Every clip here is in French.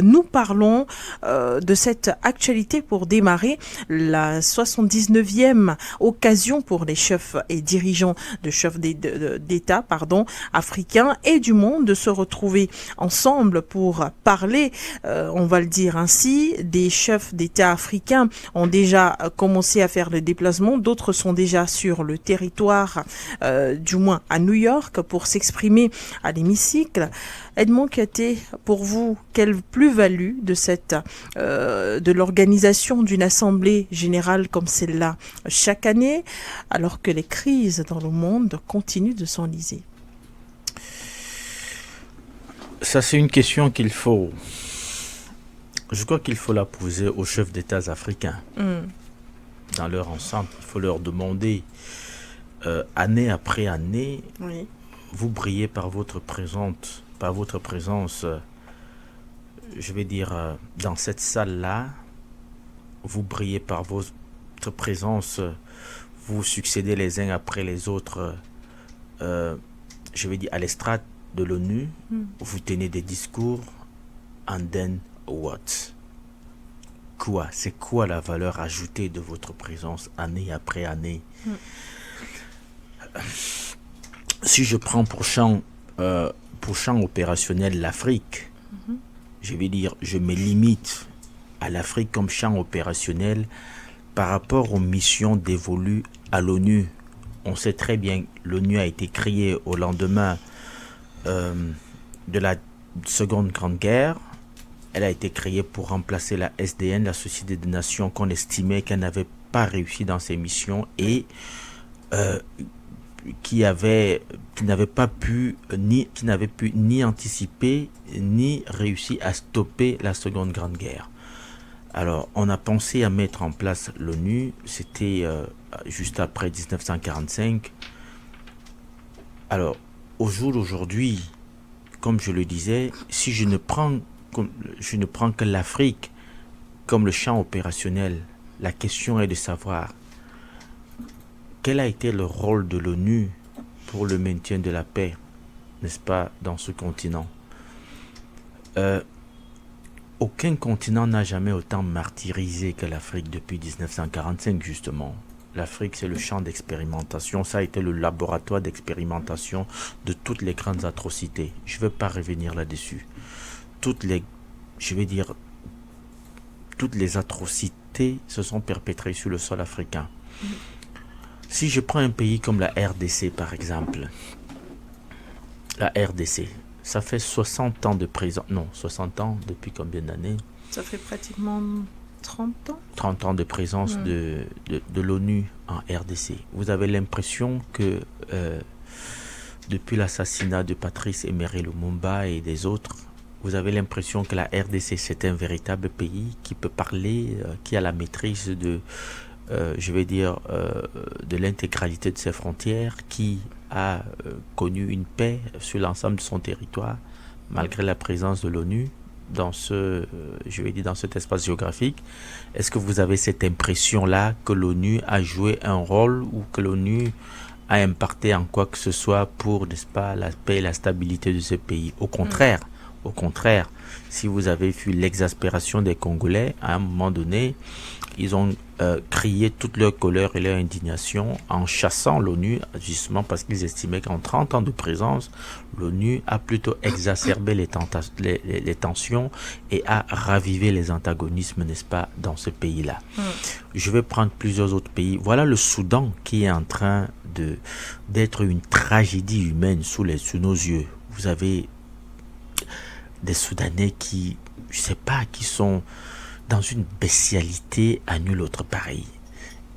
Nous parlons de cette actualité pour démarrer la 79e occasion pour les chefs et dirigeants de chefs d'État africains et du monde de se retrouver ensemble pour parler, on va le dire ainsi, des chefs d'État africains ont déjà commencé à faire le déplacement, d'autres sont déjà sur le territoire, du moins à New York, pour s'exprimer à l'hémicycle. Edmond Keté, pour vous, quelle plus-value de l'organisation d'une assemblée générale comme celle-là chaque année, alors que les crises dans le monde continuent de s'enliser? Ça, c'est une question je crois qu'il faut la poser aux chefs d'État africains. Dans leur ensemble, il faut leur demander, année après année, Oui. vous brillez par votre présence, je vais dire, dans cette salle-là, vous brillez par votre présence, vous succédez les uns après les autres, je vais dire, à l'estrade de l'ONU, vous tenez des discours, and then what? C'est quoi la valeur ajoutée de votre présence année après année? Si je prends pour champ opérationnel l'Afrique, je vais dire, je me limite à l'Afrique comme champ opérationnel par rapport aux missions dévolues à l'ONU. On sait très bien que l'ONU a été créée au lendemain de la Seconde Grande Guerre. Elle a été créée pour remplacer la SDN, la Société des Nations, qu'on estimait qu'elle n'avait pas réussi dans ses missions et qui n'avait pu ni anticiper ni réussi à stopper la Seconde Grande Guerre. Alors, on a pensé à mettre en place l'ONU, c'était juste après 1945. Alors, au jour d'aujourd'hui, comme je le disais, si je ne prends que l'Afrique comme le champ opérationnel, la question est de savoir quel a été le rôle de l'ONU pour le maintien de la paix, n'est-ce pas, dans ce continent. Aucun continent n'a jamais autant martyrisé que l'Afrique depuis 1945, justement. L'Afrique, c'est le champ d'expérimentation, ça a été le laboratoire d'expérimentation de toutes les grandes atrocités. Je ne vais pas revenir là-dessus. Toutes les atrocités se sont perpétrées sur le sol africain. Si je prends un pays comme la RDC, par exemple, la RDC, ça fait 60 ans de présence. Non, 60 ans, depuis combien d'années? Ça fait pratiquement 30 ans. 30 ans de présence de l'ONU en RDC. Vous avez l'impression que depuis l'assassinat de Patrice Emery Lumumba et des autres, vous avez l'impression que la RDC, c'est un véritable pays qui peut parler, qui a la maîtrise de l'intégralité de ses frontières, qui a connu une paix sur l'ensemble de son territoire, malgré la présence de l'ONU dans dans cet espace géographique. Est-ce que vous avez cette impression-là que l'ONU a joué un rôle ou que l'ONU a impacté en quoi que ce soit pour, n'est-ce pas, la paix et la stabilité de ce pays? Au contraire, si vous avez vu l'exaspération des Congolais, à un moment donné, ils ont crié toute leur colère et leur indignation en chassant l'ONU, justement parce qu'ils estimaient qu'en 30 ans de présence, l'ONU a plutôt exacerbé les tensions et a ravivé les antagonismes, n'est-ce pas, dans ce pays-là. Je vais prendre plusieurs autres pays. Voilà le Soudan qui est en train d'être une tragédie humaine sous nos yeux. Vous avez des Soudanais qui sont dans une bestialité à nul autre pareil.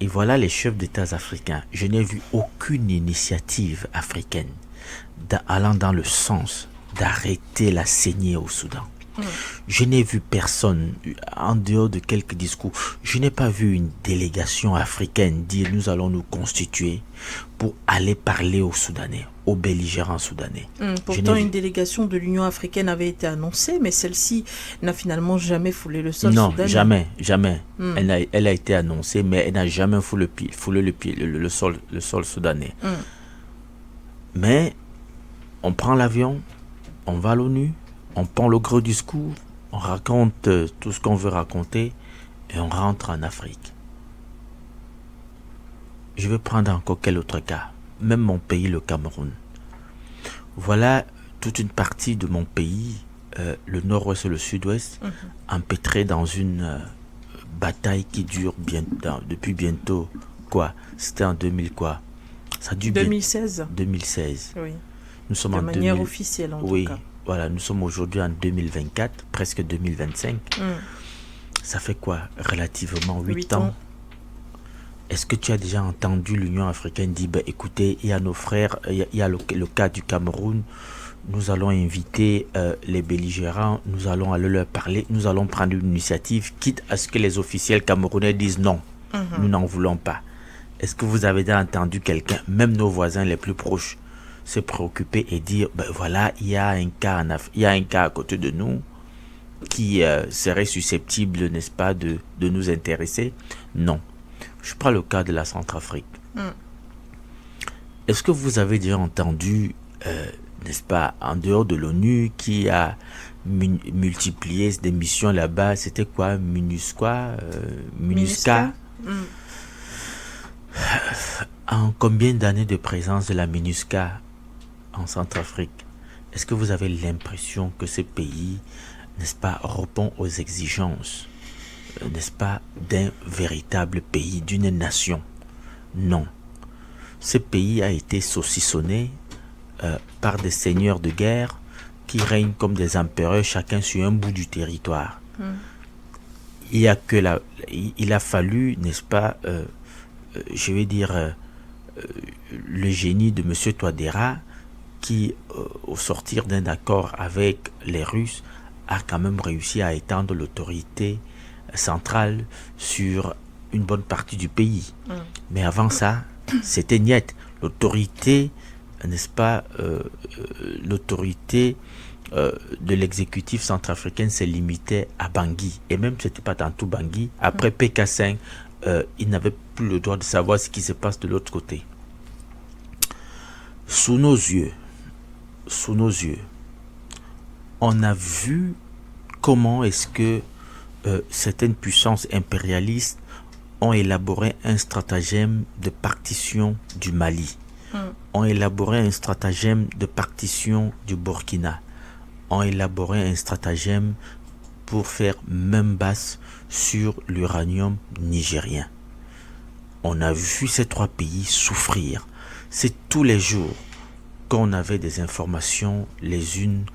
Et voilà les chefs d'État africains. Je n'ai vu aucune initiative africaine allant dans le sens d'arrêter la saignée au Soudan. Je n'ai vu personne, en dehors de quelques discours, je n'ai pas vu une délégation africaine dire nous allons nous constituer pour aller parler aux Soudanais, aux belligérants soudanais. Pourtant, une délégation de l'Union africaine avait été annoncée, mais celle-ci n'a finalement jamais foulé le sol soudanais. Non, jamais. Elle a été annoncée, mais elle n'a jamais foulé le sol soudanais. Mais on prend l'avion, on va à l'ONU, on prend le gros discours, on raconte tout ce qu'on veut raconter et on rentre en Afrique. Je vais prendre encore quel autre cas. Même mon pays, le Cameroun. Voilà toute une partie de mon pays, le nord-ouest et le sud-ouest, empêtrés dans une bataille qui dure depuis bientôt, quoi? C'était en 2000 quoi? Ça dure 2016. 2016. Oui. Nous sommes De en manière 2000 officielle, en Oui, tout cas. voilà, nous sommes aujourd'hui en 2024, presque 2025. Ça fait quoi? Relativement 8 ans. Est-ce que tu as déjà entendu l'Union africaine dire, écoutez, il y a nos frères, il y a le cas du Cameroun, nous allons inviter les belligérants, nous allons aller leur parler, nous allons prendre une initiative, quitte à ce que les officiels camerounais disent non, nous n'en voulons pas. Est-ce que vous avez déjà entendu quelqu'un, même nos voisins les plus proches, se préoccuper et dire, voilà, il y a un cas à côté de nous qui serait susceptible, n'est-ce pas, de nous intéresser? Non. Je prends le cas de la Centrafrique. Est-ce que vous avez déjà entendu, n'est-ce pas, en dehors de l'ONU, qui a multiplié des missions là-bas? C'était quoi? MINUSCA? En combien d'années de présence de la MINUSCA en Centrafrique? Est-ce que vous avez l'impression que ce pays, n'est-ce pas, répond aux exigences, n'est-ce pas, d'un véritable pays, d'une nation? Non. Ce pays a été saucissonné par des seigneurs de guerre qui règnent comme des empereurs, chacun sur un bout du territoire. Il a fallu, n'est-ce pas, je vais dire, le génie de M. Touadéra, qui, au sortir d'un accord avec les Russes, a quand même réussi à étendre l'autorité centrale sur une bonne partie du pays. Mais avant ça, c'était net. L'autorité, n'est-ce pas, l'autorité de l'exécutif centrafricain se limitait à Bangui. Et même c'était pas dans tout Bangui. Après PK5, il n'avait plus le droit de savoir ce qui se passe de l'autre côté. Sous nos yeux, on a vu comment est-ce que certaines puissances impérialistes ont élaboré un stratagème de partition du Mali, ont élaboré un stratagème de partition du Burkina, ont élaboré un stratagème pour faire main basse sur l'uranium nigérien. On a vu ces trois pays souffrir. C'est tous les jours qu'on avait des informations, les unes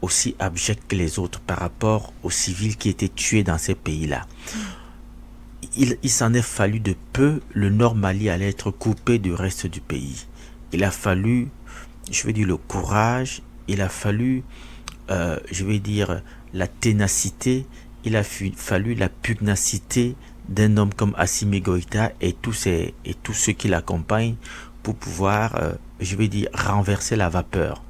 aussi abjectes que les autres par rapport aux civils qui étaient tués dans ces pays-là. Il s'en est fallu de peu, le Nord Mali allait être coupé du reste du pays. Il a fallu, je vais dire, le courage, il a fallu, je vais dire, la ténacité, il a fallu la pugnacité d'un homme comme Assimi Goïta et tous ceux qui l'accompagnent pour pouvoir, je vais dire, renverser la vapeur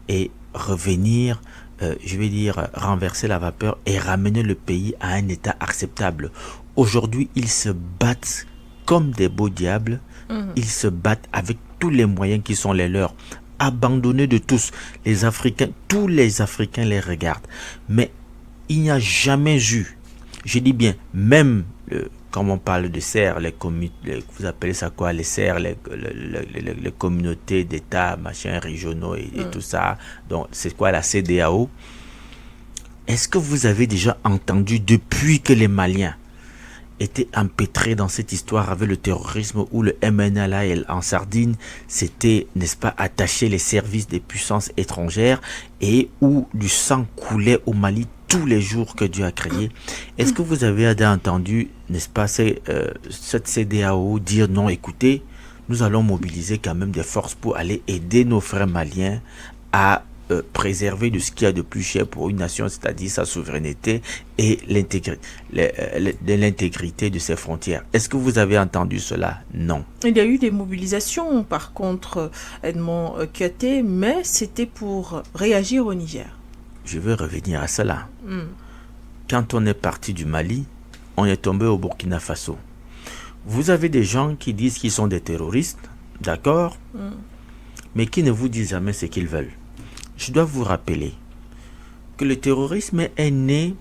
et revenir, je vais dire, renverser la vapeur et ramener le pays à un état acceptable. Aujourd'hui, ils se battent comme des beaux diables, ils se battent avec tous les moyens qui sont les leurs, abandonnés de tous. Les Africains, tous les Africains les regardent. Mais il n'y a jamais eu, je dis bien, même quand on parle de serres, vous appelez ça quoi, les serres, les communautés d'États, machin, régionaux et tout ça. Donc, c'est quoi la CEDEAO? Est-ce que vous avez déjà entendu, depuis que les Maliens étaient empêtrés dans cette histoire avec le terrorisme, où le MNLA en Sardine s'était, n'est-ce pas, attaché les services des puissances étrangères et où du sang coulait au Mali tous les jours que Dieu a créé? Est-ce que vous avez déjà entendu, n'est-ce pas, cette CEDEAO dire non, écoutez, nous allons mobiliser quand même des forces pour aller aider nos frères maliens à préserver de ce qu'il y a de plus cher pour une nation, c'est-à-dire sa souveraineté et l'intégrité de ses frontières. Est-ce que vous avez entendu cela? Non. Il y a eu des mobilisations, par contre, Edmond Kyaté, mais c'était pour réagir au Niger. Je veux revenir à cela. Quand on est parti du Mali, on est tombé au Burkina Faso. Vous avez des gens qui disent qu'ils sont des terroristes, d'accord, mais qui ne vous disent jamais ce qu'ils veulent. Je dois vous rappeler que le terrorisme est né